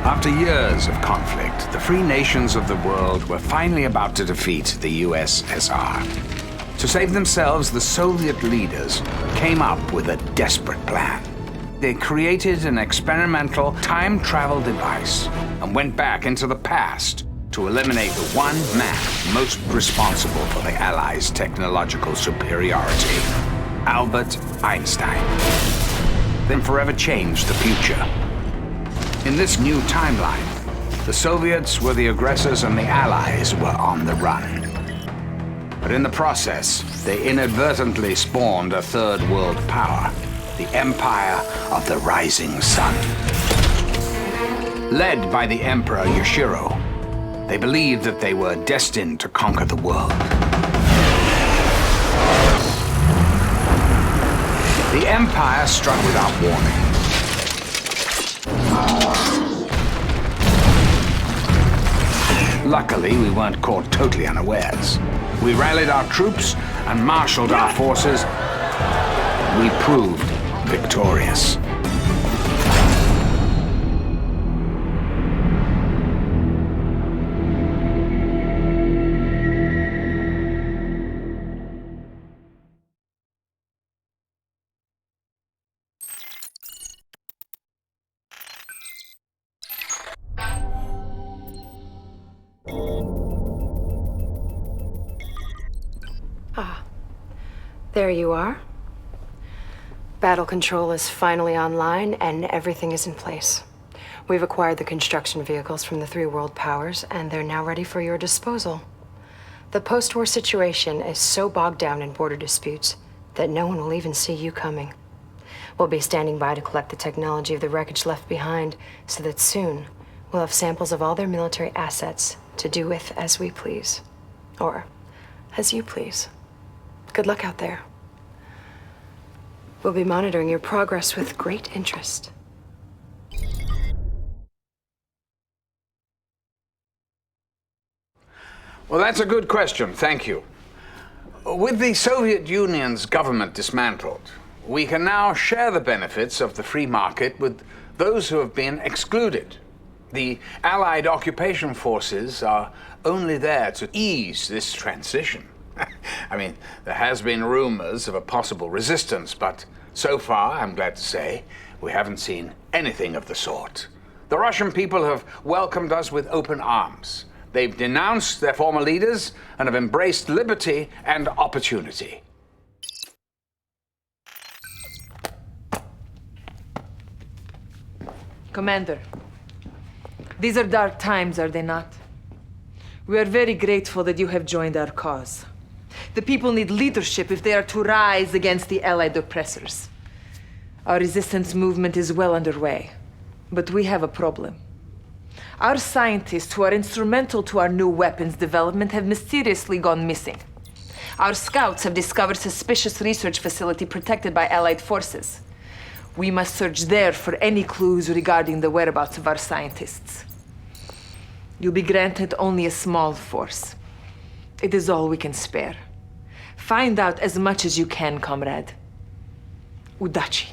After years of conflict, the free nations of the world were finally about to defeat the USSR. To save themselves, the Soviet leaders came up with a desperate plan. They created an experimental time travel device and went back into the past to eliminate the one man most responsible for the Allies' technological superiority, Albert Einstein. Then forever changed the future. In this new timeline, the Soviets were the aggressors and the Allies were on the run. But in the process, they inadvertently spawned a third world power, the Empire of the Rising Sun. Led by the Emperor Yoshiro, they believed that they were destined to conquer the world. The Empire struck without warning. Luckily, we weren't caught totally unawares. We rallied our troops and marshaled our forces. We proved victorious. There you are. Battle control is finally online and everything is in place. We've acquired the construction vehicles from the three world powers and they're now ready for your disposal. The post-war situation is so bogged down in border disputes that no one will even see you coming. We'll be standing by to collect the technology of the wreckage left behind so that soon we'll have samples of all their military assets to do with as we please. Or as you please. Good luck out there. We'll be monitoring your progress with great interest. Well, that's a good question, thank you. With the Soviet Union's government dismantled, we can now share the benefits of the free market with those who have been excluded. The Allied occupation forces are only there to ease this transition. I mean, there has been rumors of a possible resistance, but so far, I'm glad to say, we haven't seen anything of the sort. The Russian people have welcomed us with open arms. They've denounced their former leaders and have embraced liberty and opportunity. Commander, these are dark times, are they not? We are very grateful that you have joined our cause. The people need leadership if they are to rise against the Allied oppressors. Our resistance movement is well underway, but we have a problem. Our scientists who are instrumental to our new weapons development have mysteriously gone missing. Our scouts have discovered suspicious research facility protected by Allied forces. We must search there for any clues regarding the whereabouts of our scientists. You'll be granted only a small force. It is all we can spare. Find out as much as you can, comrade. Udachi.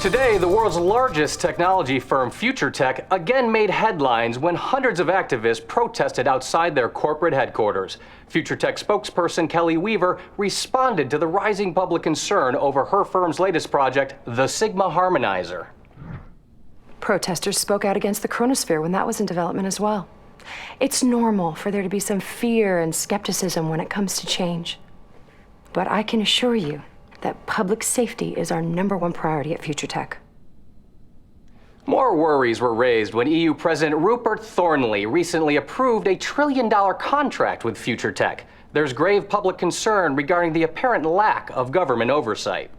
Today, the world's largest technology firm, Future Tech, again made headlines when hundreds of activists protested outside their corporate headquarters. Future Tech spokesperson Kelly Weaver responded to the rising public concern over her firm's latest project, the Sigma Harmonizer. Protesters spoke out against the chronosphere when that was in development as well. It's normal for there to be some fear and skepticism when it comes to change. But I can assure you that public safety is our #1 priority at Future Tech. More worries were raised when EU President Rupert Thornley recently approved a $1 trillion contract with Future Tech. There's grave public concern regarding the apparent lack of government oversight.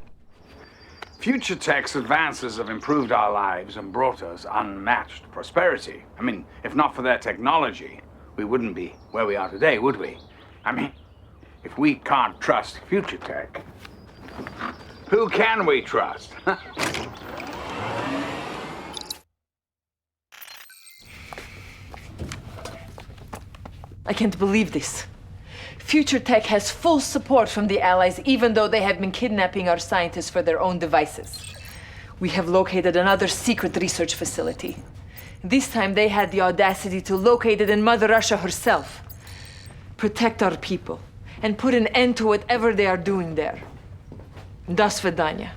Future Tech's advances have improved our lives and brought us unmatched prosperity. I mean, if not for their technology, we wouldn't be where we are today, would we? I mean, if we can't trust Future Tech, who can we trust? I can't believe this. Future Tech has full support from the Allies, even though they have been kidnapping our scientists for their own devices. We have located another secret research facility. This time they had the audacity to locate it in Mother Russia herself. Protect our people and put an end to whatever they are doing there. До свидания.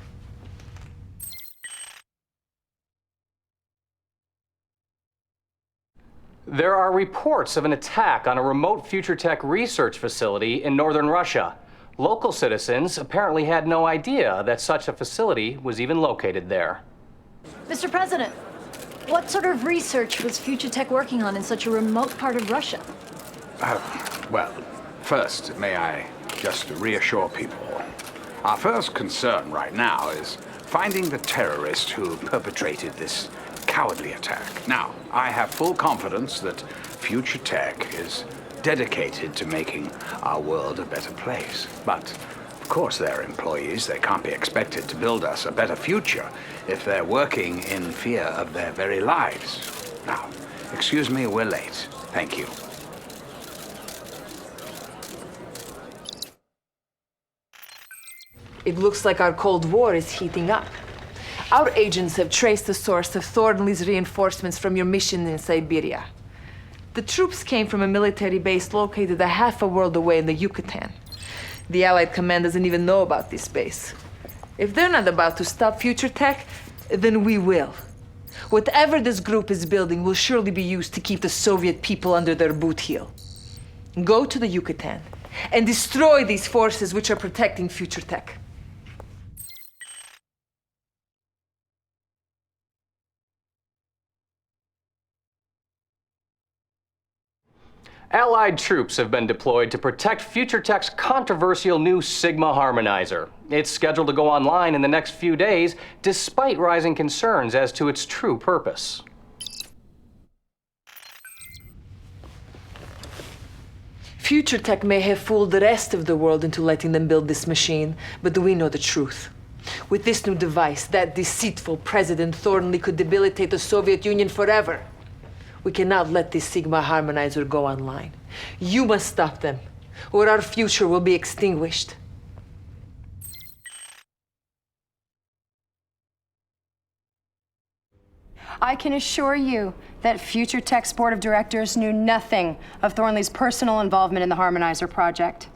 There are reports of an attack on a remote future tech research facility in northern Russia. Local citizens apparently had no idea that such a facility was even located there. Mr. President, what sort of research was Future Tech working on in such a remote part of Russia? Well, first, may I just reassure people. Our first concern right now is finding the terrorist who perpetrated this cowardly attack. Now, I have full confidence that Future Tech is dedicated to making our world a better place. But, of course, they're employees. They can't be expected to build us a better future if they're working in fear of their very lives. Now, excuse me, we're late. Thank you. It looks like our Cold War is heating up. Our agents have traced the source of Thornley's reinforcements from your mission in Siberia. The troops came from a military base located a half a world away in the Yucatan. The Allied command doesn't even know about this base. If they're not about to stop Future Tech, then we will. Whatever this group is building will surely be used to keep the Soviet people under their boot heel. Go to the Yucatan and destroy these forces which are protecting Future Tech. Allied troops have been deployed to protect Future Tech's controversial new Sigma harmonizer. It's scheduled to go online in the next few days, despite rising concerns as to its true purpose. Future Tech may have fooled the rest of the world into letting them build this machine, but we know the truth. With this new device, that deceitful President Thornley could debilitate the Soviet Union forever. We cannot let this Sigma harmonizer go online. You must stop them, or our future will be extinguished. I can assure you that Future Tech's board of directors knew nothing of Thornley's personal involvement in the Harmonizer project.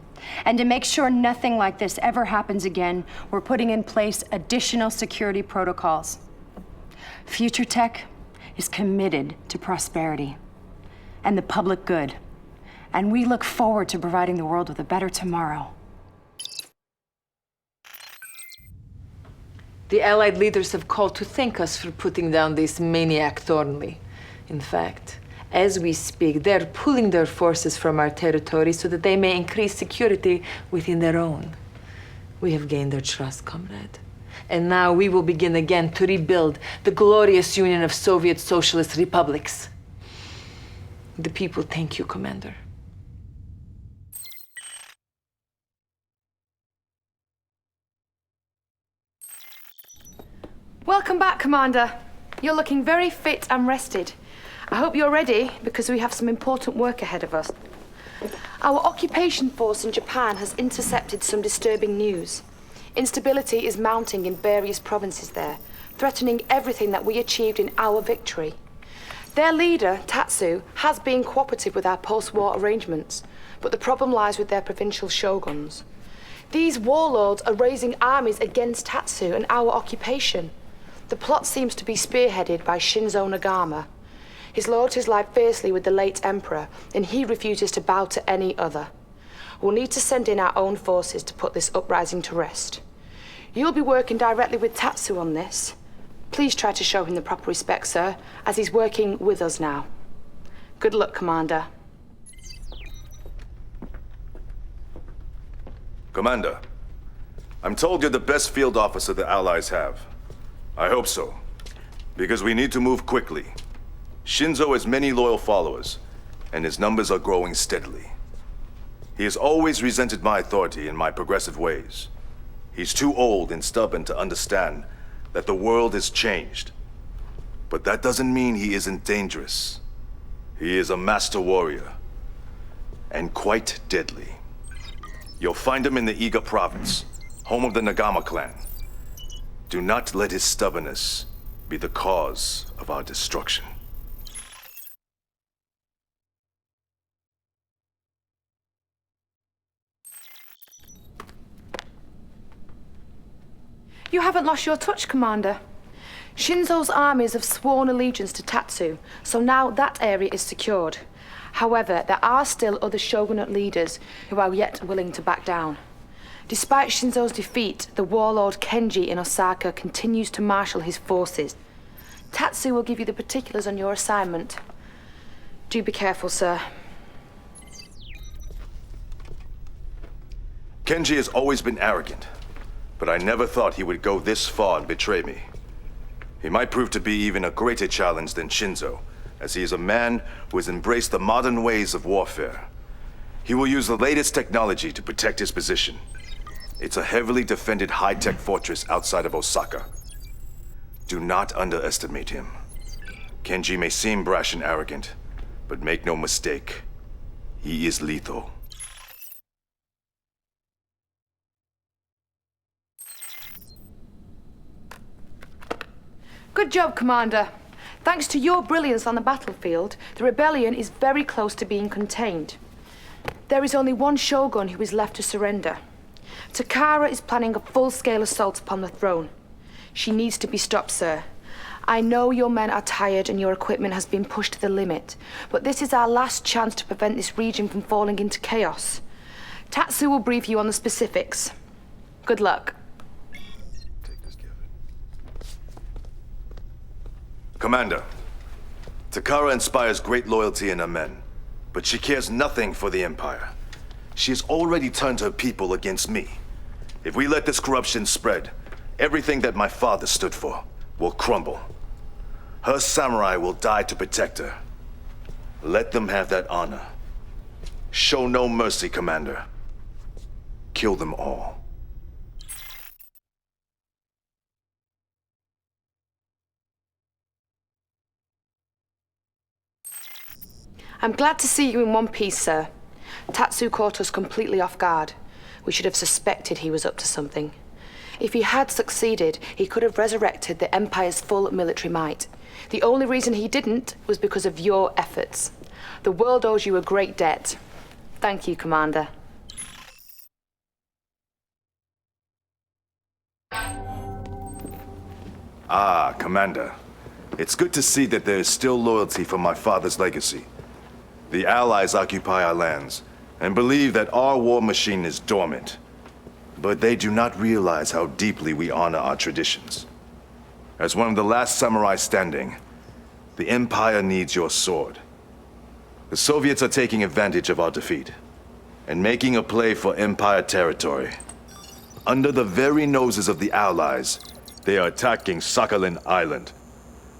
And to make sure nothing like this ever happens again, we're putting in place additional security protocols. Future Tech is committed to prosperity and the public good, and we look forward to providing the world with a better tomorrow. The Allied leaders have called to thank us for putting down this maniac Thornley. In fact, as we speak, they're pulling their forces from our territory so that they may increase security within their own. We have gained their trust, comrade. And now we will begin again to rebuild the glorious union of Soviet Socialist republics. The people thank you, Commander. Welcome back, Commander. You're looking very fit and rested. I hope you're ready, because we have some important work ahead of us. Our occupation force in Japan has intercepted some disturbing news. Instability is mounting in various provinces there, threatening everything that we achieved in our victory. Their leader, Tatsu, has been cooperative with our post-war arrangements, but the problem lies with their provincial shoguns. These warlords are raising armies against Tatsu and our occupation. The plot seems to be spearheaded by Shinzo Nagama. His loyalties lie fiercely with the late emperor, and he refuses to bow to any other. We'll need to send in our own forces to put this uprising to rest. You'll be working directly with Tatsu on this. Please try to show him the proper respect, sir, as he's working with us now. Good luck, Commander. Commander, I'm told you're the best field officer the Allies have. I hope so, because we need to move quickly. Shinzo has many loyal followers, and his numbers are growing steadily. He has always resented my authority and my progressive ways. He's too old and stubborn to understand that the world has changed. But that doesn't mean he isn't dangerous. He is a master warrior. and quite deadly. You'll find him in the Iga province, home of the Nagama clan. Do not let his stubbornness be the cause of our destruction. You haven't lost your touch, Commander. Shinzo's armies have sworn allegiance to Tatsu, so now that area is secured. However, there are still other shogunate leaders who are yet willing to back down. Despite Shinzo's defeat, the warlord Kenji in Osaka continues to marshal his forces. Tatsu will give you the particulars on your assignment. Do be careful, sir. Kenji has always been arrogant, but I never thought he would go this far and betray me. He might prove to be even a greater challenge than Shinzo, as he is a man who has embraced the modern ways of warfare. He will use the latest technology to protect his position. It's a heavily defended high-tech fortress outside of Osaka. Do not underestimate him. Kenji may seem brash and arrogant, but make no mistake, he is lethal. Good job, Commander. Thanks to your brilliance on the battlefield, the rebellion is very close to being contained. There is only one shogun who is left to surrender. Takara is planning a full-scale assault upon the throne. She needs to be stopped, sir. I know your men are tired and your equipment has been pushed to the limit, but this is our last chance to prevent this region from falling into chaos. Tatsu will brief you on the specifics. Good luck. Commander, Takara inspires great loyalty in her men, but she cares nothing for the Empire. She has already turned her people against me. If we let this corruption spread, everything that my father stood for will crumble. Her samurai will die to protect her. Let them have that honor. Show no mercy, Commander. Kill them all. I'm glad to see you in one piece, sir. Tatsu caught us completely off guard. We should have suspected he was up to something. If he had succeeded, he could have resurrected the Empire's full military might. The only reason he didn't was because of your efforts. The world owes you a great debt. Thank you, Commander. Ah, Commander. It's good to see that there is still loyalty for my father's legacy. The Allies occupy our lands and believe that our war machine is dormant. But they do not realize how deeply we honor our traditions. As one of the last samurai standing, the Empire needs your sword. The Soviets are taking advantage of our defeat and making a play for Empire territory. Under the very noses of the Allies, they are attacking Sakhalin Island.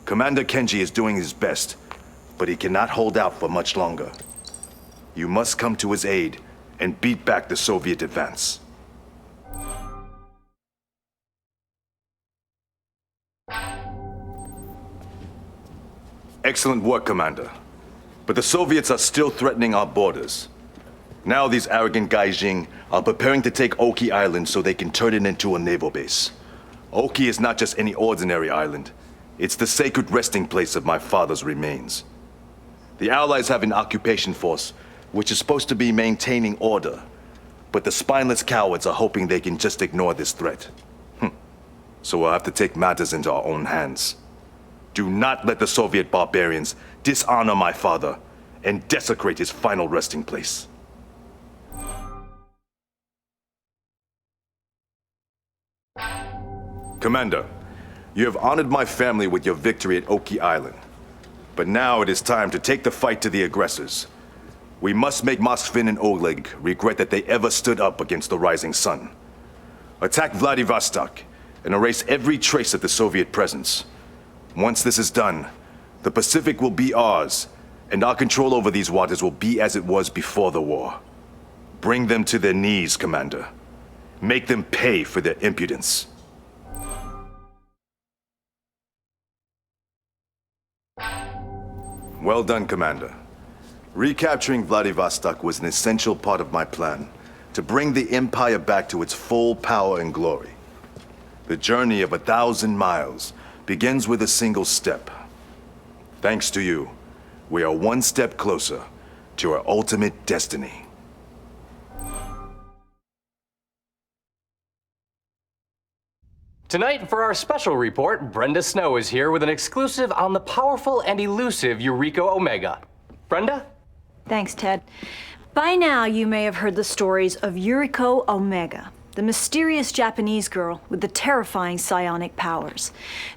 Commander Kenji is doing his best, but he cannot hold out for much longer. You must come to his aid and beat back the Soviet advance. Excellent work, Commander. But the Soviets are still threatening our borders. Now these arrogant Gaijin are preparing to take Oki Island so they can turn it into a naval base. Oki is not just any ordinary island. It's the sacred resting place of my father's remains. The Allies have an occupation force, which is supposed to be maintaining order. But the spineless cowards are hoping they can just ignore this threat. So we'll have to take matters into our own hands. Do not let the Soviet barbarians dishonor my father and desecrate his final resting place. Commander, you have honored my family with your victory at Oki Island. But now it is time to take the fight to the aggressors. We must make Moskvin and Oleg regret that they ever stood up against the rising sun. Attack Vladivostok and erase every trace of the Soviet presence. Once this is done, the Pacific will be ours, and our control over these waters will be as it was before the war. Bring them to their knees, Commander. Make them pay for their impudence. Well done, Commander. Recapturing Vladivostok was an essential part of my plan to bring the Empire back to its full power and glory. The journey of 1,000 miles begins with a single step. Thanks to you, we are one step closer to our ultimate destiny. Tonight, for our special report, Brenda Snow is here with an exclusive on the powerful and elusive Yuriko Omega. Brenda? Thanks, Ted. By now, you may have heard the stories of Yuriko Omega, the mysterious Japanese girl with the terrifying psionic powers.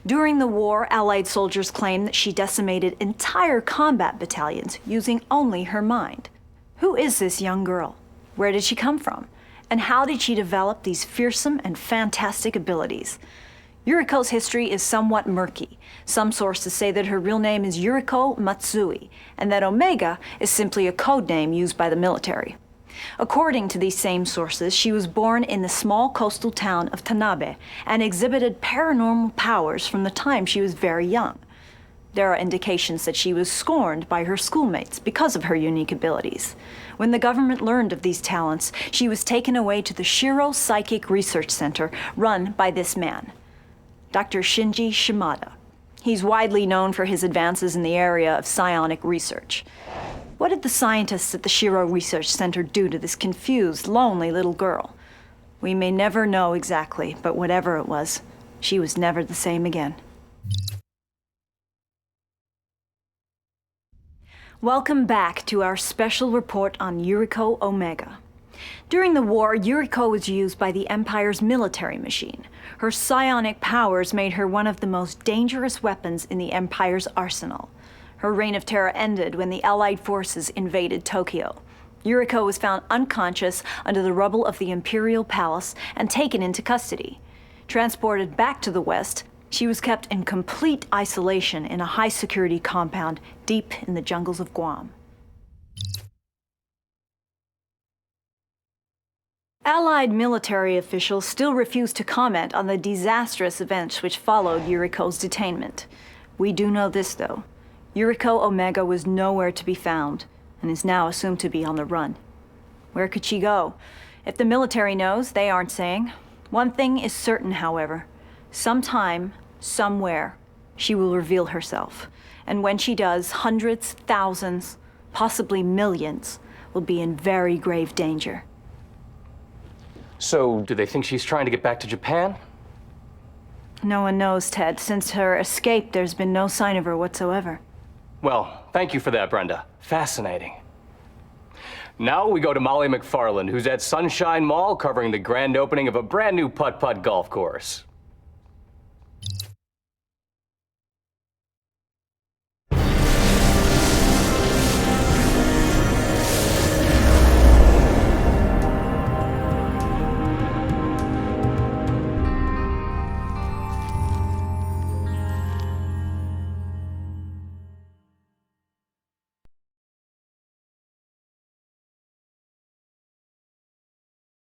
During the war, Allied soldiers claimed that she decimated entire combat battalions using only her mind. Who is this young girl? Where did she come from? And how did she develop these fearsome and fantastic abilities? Yuriko's history is somewhat murky. Some sources say that her real name is Yuriko Matsui, and that Omega is simply a code name used by the military. According to these same sources, she was born in the small coastal town of Tanabe and exhibited paranormal powers from the time she was very young. There are indications that she was scorned by her schoolmates because of her unique abilities. When the government learned of these talents, she was taken away to the Shiro Psychic Research Center run by this man, Dr. Shinji Shimada. He's widely known for his advances in the area of psionic research. What did the scientists at the Shiro Research Center do to this confused, lonely little girl? We may never know exactly, but whatever it was, she was never the same again. Welcome back to our special report on Yuriko Omega. During the war, Yuriko was used by the Empire's military machine. Her psionic powers made her one of the most dangerous weapons in the Empire's arsenal. Her reign of terror ended when the Allied forces invaded Tokyo. Yuriko was found unconscious under the rubble of the Imperial Palace and taken into custody. Transported back to the West, she was kept in complete isolation in a high-security compound deep in the jungles of Guam. Allied military officials still refuse to comment on the disastrous events which followed Yuriko's detainment. We do know this, though. Yuriko Omega was nowhere to be found and is now assumed to be on the run. Where could she go? If the military knows, they aren't saying. One thing is certain, however. Sometime, somewhere, she will reveal herself. And when she does, hundreds, thousands, possibly millions will be in very grave danger. So, do they think she's trying to get back to Japan? No one knows, Ted. Since her escape, there's been no sign of her whatsoever. Well, thank you for that, Brenda. Fascinating. Now we go to Molly McFarland, who's at Sunshine Mall covering the grand opening of a brand new putt-putt golf course.